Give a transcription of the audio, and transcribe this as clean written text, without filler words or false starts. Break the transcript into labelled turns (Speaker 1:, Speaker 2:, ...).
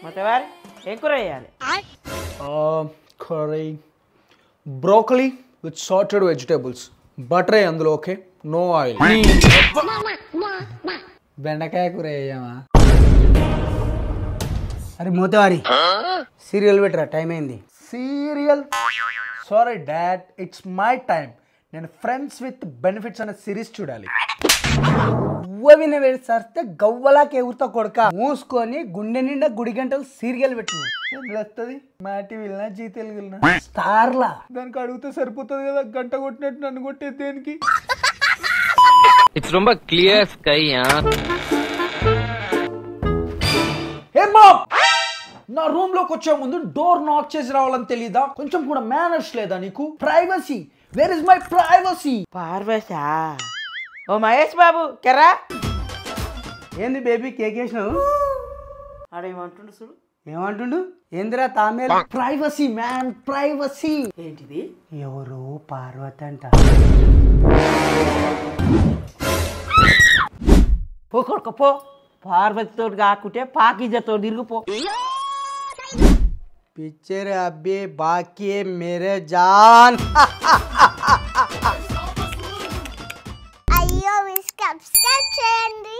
Speaker 1: మొత్తవారి ఏం కూర చేయాలి?
Speaker 2: curry, broccoli with sorted vegetables. Butter అందులో ఓకే, నో ఆయిల్.
Speaker 3: బెండకాయ కూర వేయమా? అరే మూతవారి సీరియల్ పెట్టరా, టైం అయింది.
Speaker 2: Serial? Sorry dad, it's my time. నేను ఫ్రెండ్స్ విత్ బెనిఫిట్స్ అనే సిరీస్ చూడాలి.
Speaker 3: ఉవ్వవిన వేడి సరితే గవ్వలాకి ఎగురుతా కొడక. మూసుకొని గుండె నిండా గుడి గంటలు సీరియల్ పెట్టు.
Speaker 2: వస్తుంది మా టీవీలనా, జీ తెలుగులనా,
Speaker 3: స్టార్లా.
Speaker 2: దానికి అడిగితే సరిపోతుంది కదా, గంట కొట్టినట్టు నన్ను కొట్టే దేనికి?
Speaker 4: ఇట్స్ ரொம்ப క్లియర్ స్కై.
Speaker 2: హే మామ్, నా రూమ్ లోకి వచ్చే ముందు డోర్ నాక్ చేసి రావాలని తెలీదా? కొంచెం కూడా మేనర్స్ లేదా నీకు? Privacy, where is my privacy?
Speaker 1: పార్వశా? ఓ మహేష్ బాబు కెరా.
Speaker 3: ఏంది బేబీ కేకేసినావు?
Speaker 1: ఆడేమంటుండు చూడు.
Speaker 3: ఏమంటుండు? ఏందిరా తామేల్?
Speaker 2: Privacy man, privacy.
Speaker 1: ఏంటిది?
Speaker 3: ఎవరు పార్వతి అంట.
Speaker 1: పో కొడుకు పో. పార్వతితో కాకుంటే పాకిజతో తిరిగిపో.
Speaker 3: పిక్చర్ అబ్బే బాకీ మేరే జాన్.
Speaker 5: అయ్యో సబ్స్క్రైబ్ చేయండి.